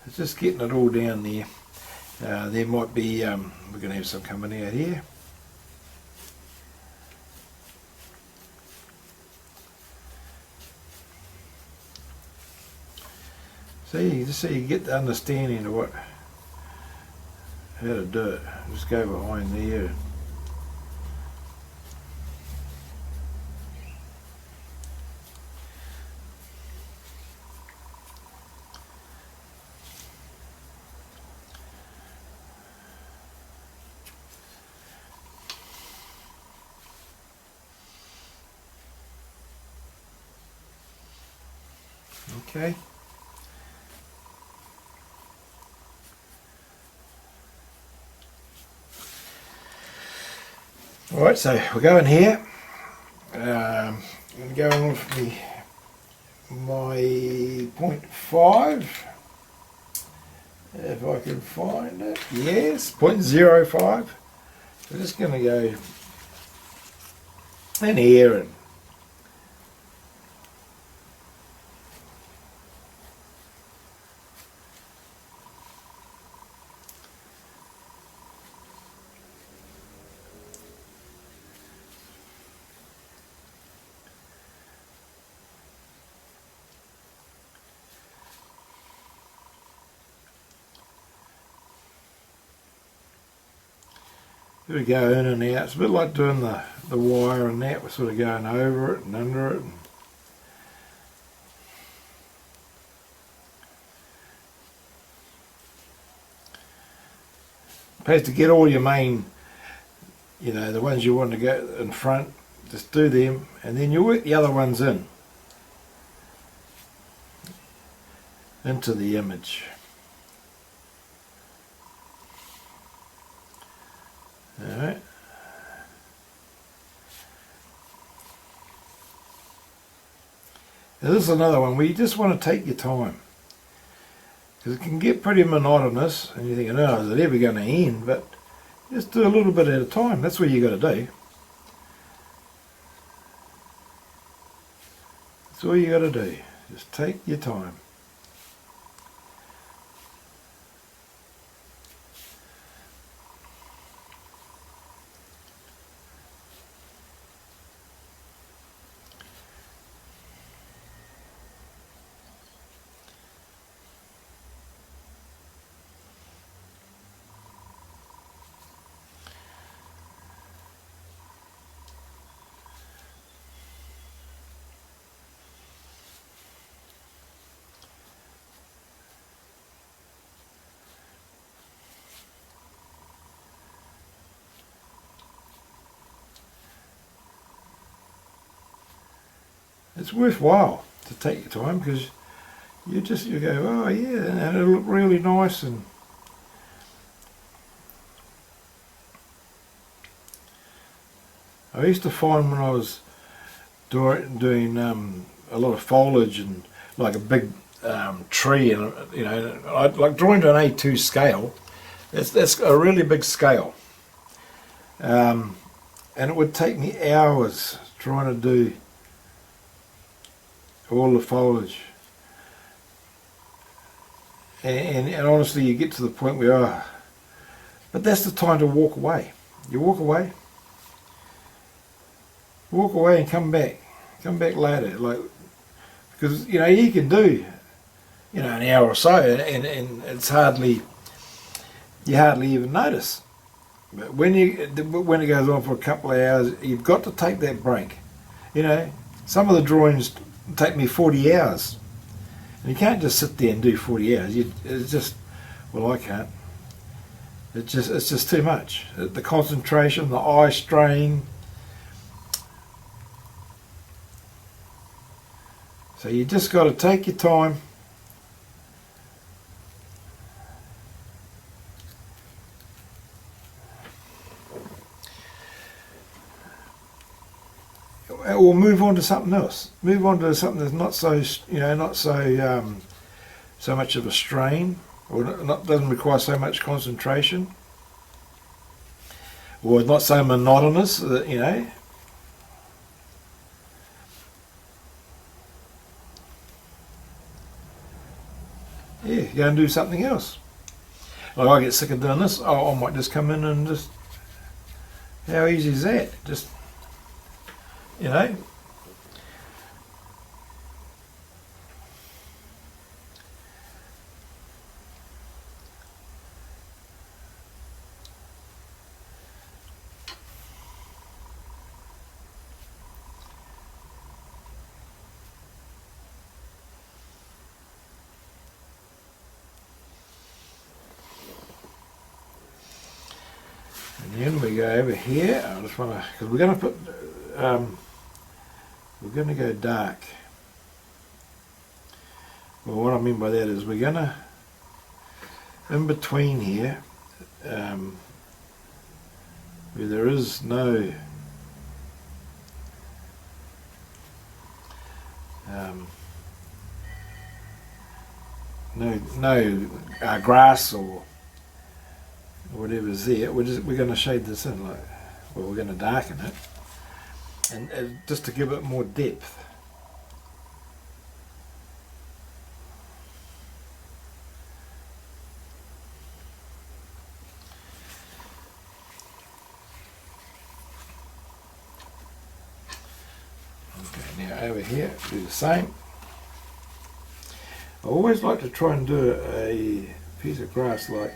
It's just getting it all down there. There might be, we're going to have some coming out here. See, just so you get the understanding of how to do it. Just go behind there. Okay. Alright, so we're going here. I'm going with my 0.5, if I can find it. Yes, 0.05. We're just going to go in here and we go in and out. It's a bit like doing the wire and that. We're sort of going over it and under it. Supposed to get all your main, you know, the ones you want to go in front, just do them, and then you work the other ones into the image. Alright. Now this is another one where you just want to take your time, because it can get pretty monotonous and you're thinking, oh, is it ever going to end? But just do a little bit at a time. That's what you got to do. That's all you got to do. Just take your time. It's worthwhile to take your time, because you go, oh yeah, and it'll look really nice. And I used to find when I was doing a lot of foliage and like a big tree, and you know, I like drawing to an A2 scale. That's a really big scale, and it would take me hours trying to do all the foliage. and honestly you get to the point where, but that's the time to walk away. You walk away and come back later, like, because you can do an hour or so, and it's you hardly even notice. But when it goes on for a couple of hours, you've got to take that break. Some of the drawings take me 40 hours, and you can't just sit there and do 40 hours. It's just, well, I can't. It's just too much. The concentration, the eye strain. So you just got to take your time. Or move on to something else. Move on to something that's not so so much of a strain, or doesn't require so much concentration, or not so monotonous. Yeah, go and do something else. Like, I get sick of doing this. I might just come in and just. How easy is that? Just. And then we go over here. I just want to, because we're going to put. We're going to go dark. Well, what I mean by that is we're going to, in between here, where there is no grass or whatever's there, we're going to shade this in, like, well, we're going to darken it. And just to give it more depth. Okay, now over here, do the same. I always like to try and do a piece of grass like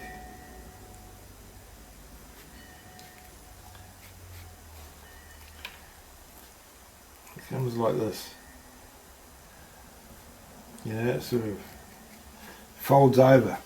comes like this. It sort of folds over.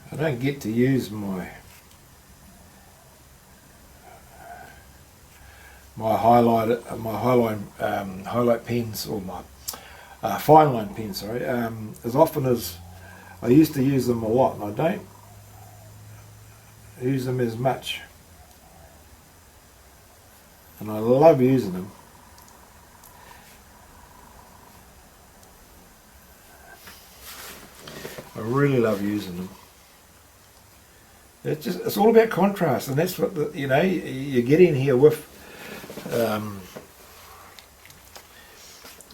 I don't get to use my highlight pens, or my fine line pens, sorry, as often as I used to use them a lot, and I don't use them as much. And I love using them. I really love using them. It's all about contrast, and that's what you get in here with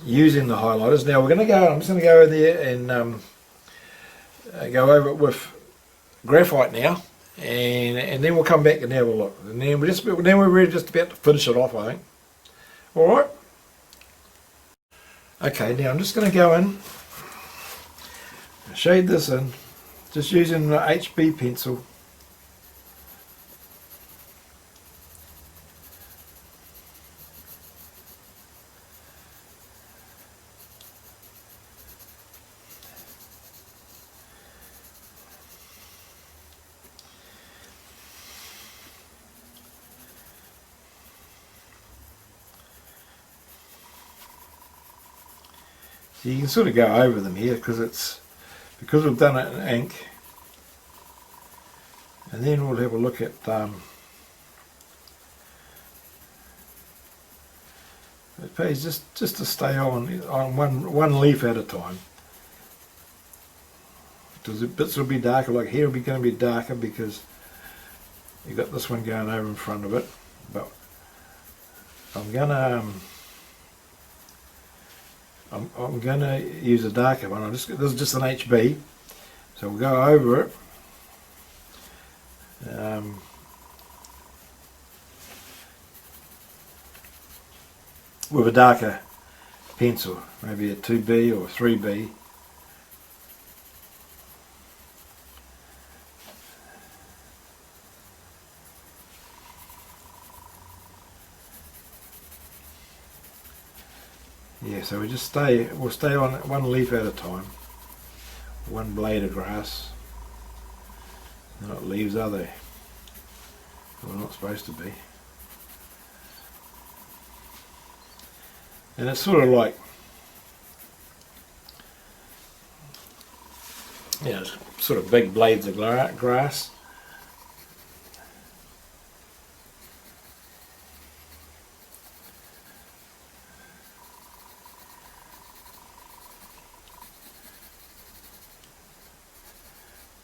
using the highlighters. Now I'm just going to go over there and go over it with graphite now, and then we'll come back and have a look. And then we're really just about to finish it off, I think. All right. Okay, now I'm just going to go in, shade this in, just using the HB pencil. So you can sort of go over them here because we've done it in ink, and then we'll have a look at it pays just to stay on one leaf at a time. Because the bits will be darker, like here will be going to be darker because you've got this one going over in front of it. But I'm gonna use a darker one. This is just an HB, so we'll go over it. With a darker pencil, maybe a 2B or 3B. Yeah, so we'll stay on one leaf at a time, one blade of grass. They're not leaves, are they? They're not supposed to be. And it's sort of like, it's sort of big blades of grass.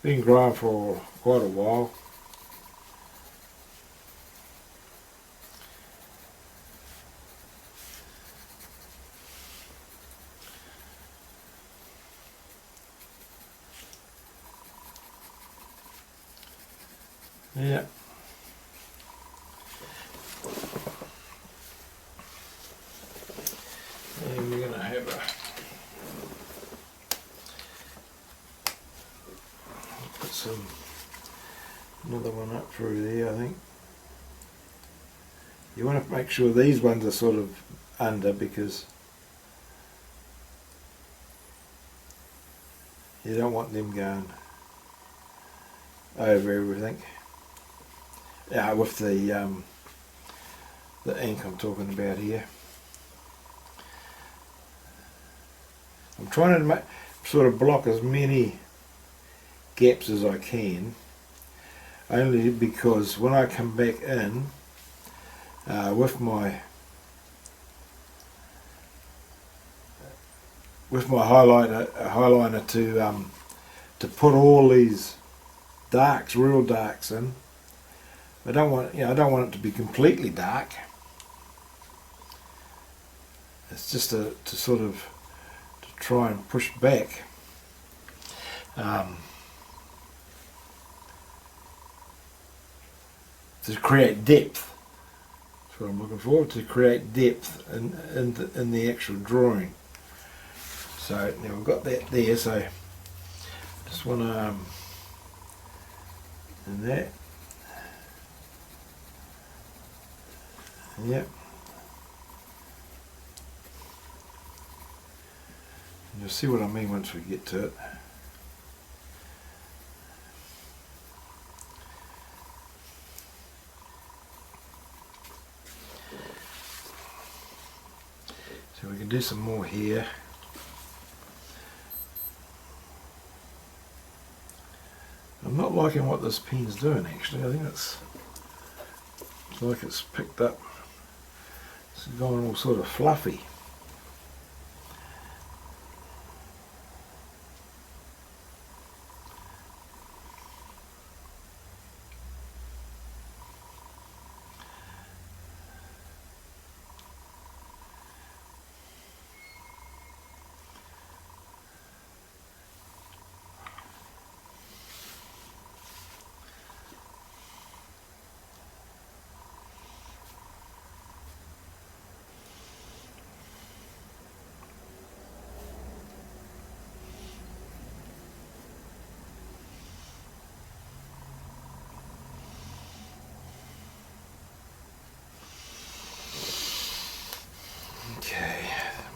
Been growing for quite a while. Yeah. And we're going to have put another one up through there, I think. You want to make sure these ones are sort of under, because you don't want them going over everything. Yeah, with the ink I'm talking about here. I'm trying to sort of block as many gaps as I can, only because when I come back in with my highlighter to put all these darks, real darks in. I don't want it to be completely dark. It's just to sort of try and push back. To create depth. That's what I'm looking for, to create depth in the actual drawing. So now we've got that there, so just want to and that. Yep. And you'll see what I mean once we get to it. So we can do some more here. I'm not liking what this pen's doing actually. I think it's like it's picked up. It's gone all sort of fluffy.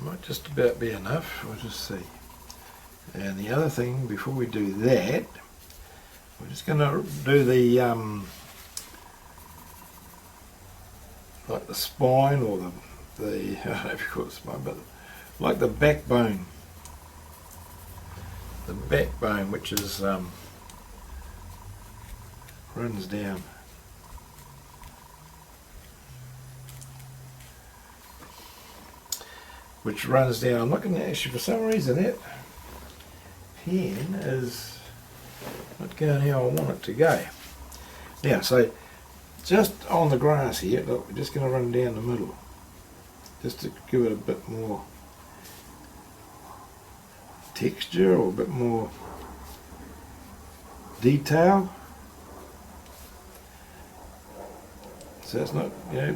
Might just about be enough, we'll just see. And the other thing, before we do that, we're just going to do the like the spine, or the I don't know if you call it spine, but like the backbone. The backbone, which is runs down. Which runs down. I'm looking at, actually, for some reason that pen is not going how I want it to go. Now, so just on the grass here, look, we're just going to run down the middle, just to give it a bit more texture, or a bit more detail. So it's not, you know,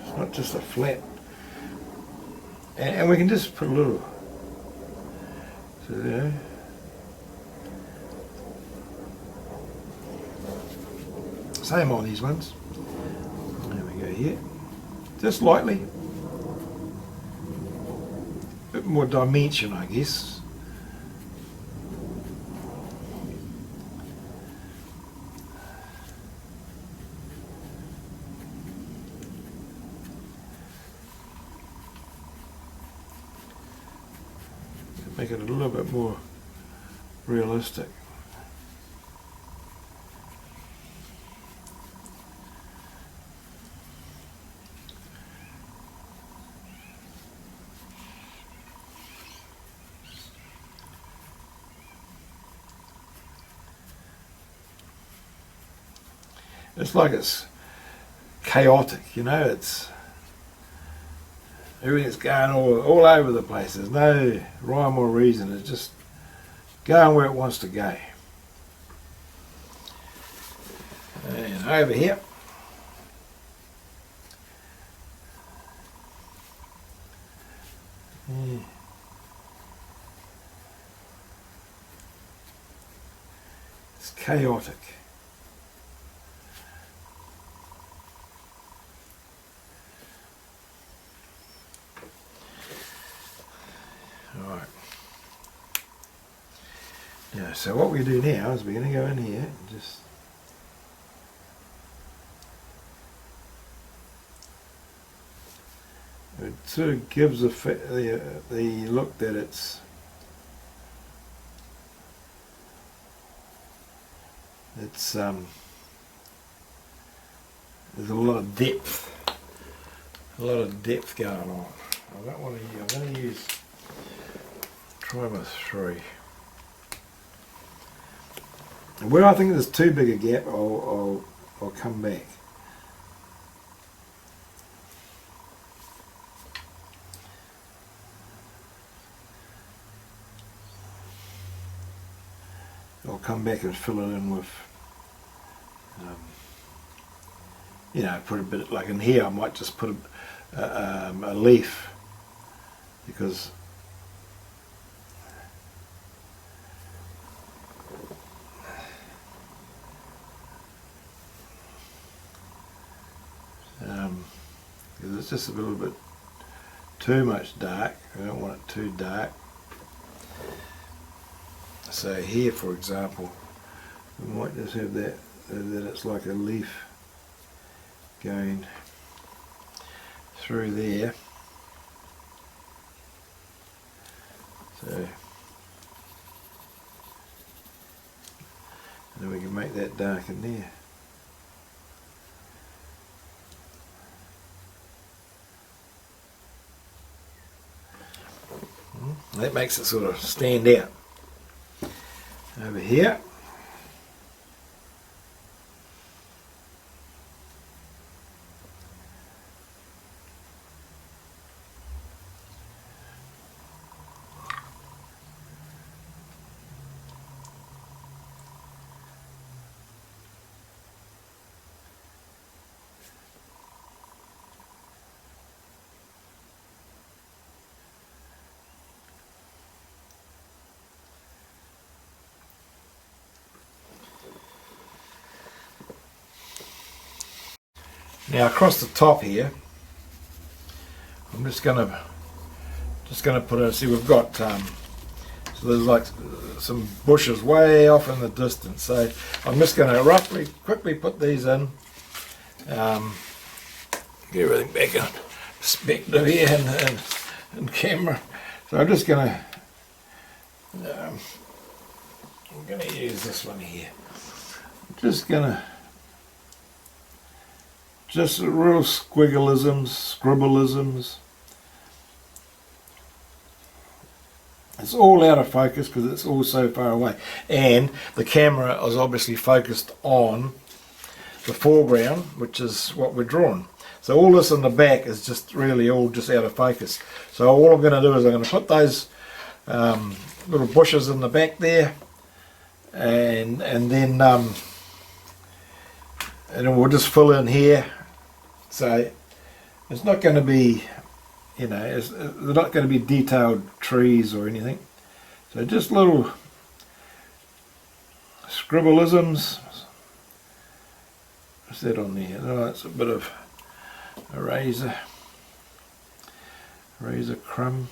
it's not just a flat. And we can just put a little, so there. Same on these ones. There we go here. Just lightly. A bit more dimension, I guess. Make it a little bit more realistic. It's like it's chaotic, you know, it's everything's going all over the place. There's no rhyme or reason. It's just going where it wants to go. And over here, yeah. It's chaotic. Alright. Yeah, so what we do now is we're going to go in here and just it sort of gives the look that it's there's a lot of depth going on. I don't want to use, I'm going to use Trimmer 3. And where I think there's too big a gap, I'll come back. I'll come back and fill it in with, you know, put a bit, like in here I might just put a leaf, because it's just a little bit too much dark. I don't want it too dark. So here, for example, we might just have that it's like a leaf going through there. So, and then we can make that dark in there. That makes it sort of stand out. Over here, now across the top here, I'm just going to Just going to put in, see we've got, so there's like some bushes way off in the distance. So I'm just going to quickly put these in. Get everything back in perspective here and camera. So I'm just going to, I'm going to use this one here. Just going to, just real scribbleisms. It's all out of focus because it's all so far away, and the camera is obviously focused on the foreground, which is what we're drawing. So all this in the back is just really all just out of focus. So all I'm going to do is I'm going to put those little bushes in the back there, and then we'll just fill in here. So it's not going to be, you know, they're not going to be detailed trees or anything. So just little scribbleisms. What's that on there? Oh, it's a bit of eraser crumb.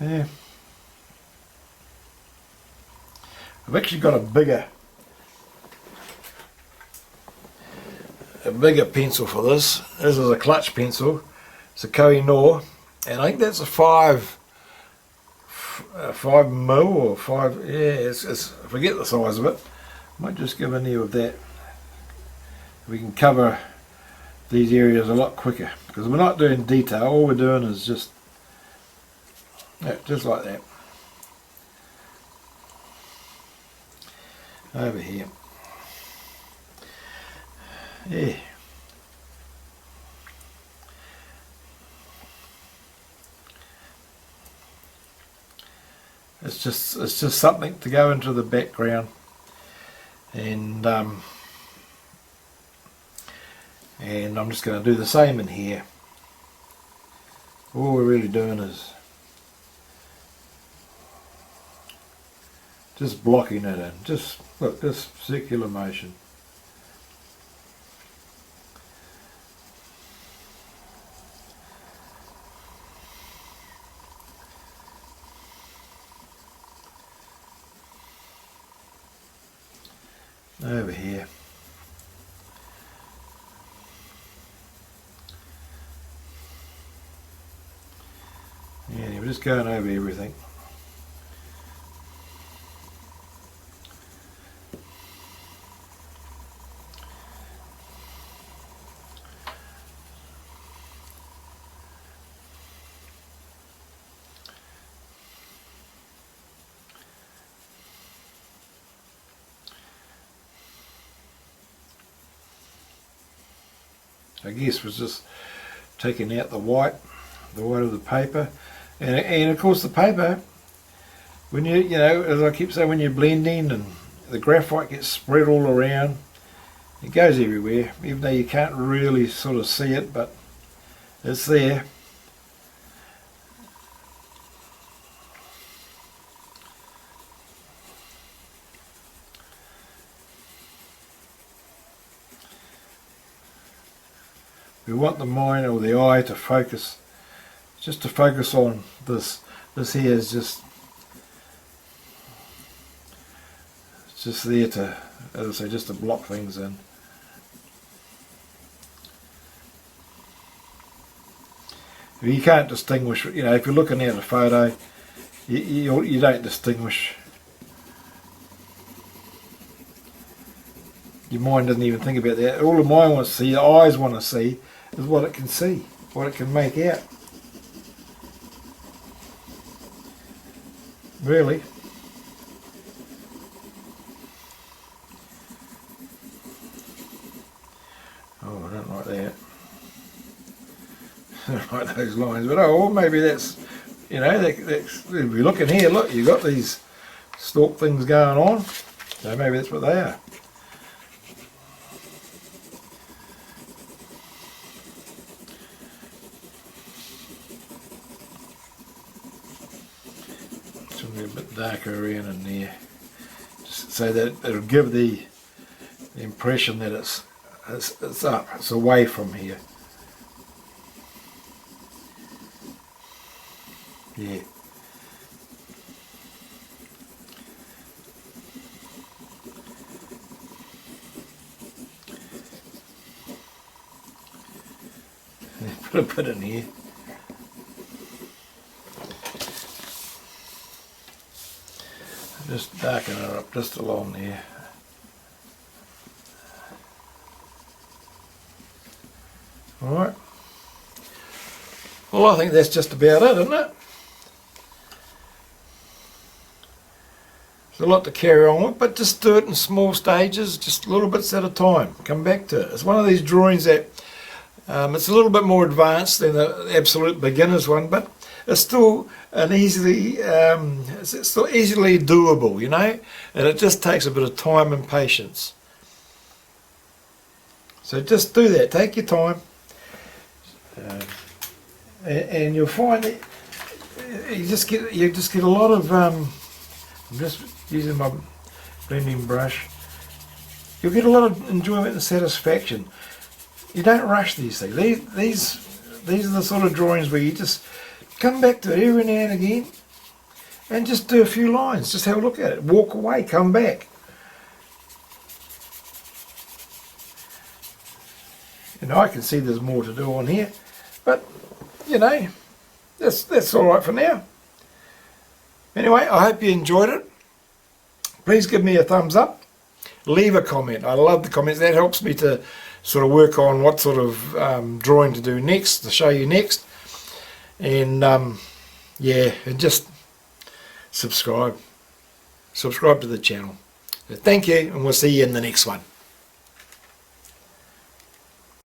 Yeah. I've actually got a bigger pencil for this. This is a clutch pencil. It's a Koh-i-Noor, and I think that's a 5 mil or 5. Yeah, it's I forget the size of it. Might just give an ear of that. We can cover these areas a lot quicker because we're not doing detail. All we're doing is just like that. Over here. Yeah. It's just something to go into the background, and I'm just going to do the same in here. All we're really doing is just blocking it in. Just look, this circular motion. Over here. Yeah, we're just going over everything. I guess was just taking out the white of the paper, and of course the paper, when you know, as I keep saying, when you're blending and the graphite gets spread all around, it goes everywhere, even though you can't really sort of see it, but it's there. We want the mind or the eye to focus, just to focus on this. This here is just there to, as I say, just to block things in. You can't distinguish, you know, if you're looking at a photo, you don't distinguish. Your mind doesn't even think about that. All the mind wants to see, the eyes want to see, is what it can see, what it can make out. Really. Oh, I don't like that. I don't like those lines, but oh, well, maybe that's, you know, that's, if you look in here, look, you've got these stalk things going on, so maybe that's what they are. A bit darker around in there, just so that it'll give the impression that it's up, it's away from here. Yeah. Put a bit in here. Just darken it up just along there. Alright. Well, I think that's just about it, isn't it? There's a lot to carry on with, but just do it in small stages, just little bits at a time. Come back to it. It's one of these drawings that it's a little bit more advanced than the absolute beginner's one, but it's still it's still easily doable, you know, and it just takes a bit of time and patience. So just do that. Take your time, and you'll find that you just get a lot of. I'm just using my blending brush. You'll get a lot of enjoyment and satisfaction. You don't rush these things. These are the sort of drawings where you just come back to it every now and again and just do a few lines. Just have a look at it. Walk away, come back. You know, I can see there's more to do on here, but you know, that's all right for now. Anyway, I hope you enjoyed it. Please give me a thumbs up. Leave a comment. I love the comments. That helps me to sort of work on what sort of drawing to do next, to show you next. And yeah, and just subscribe to the channel. So thank you, and we'll see you in the next one.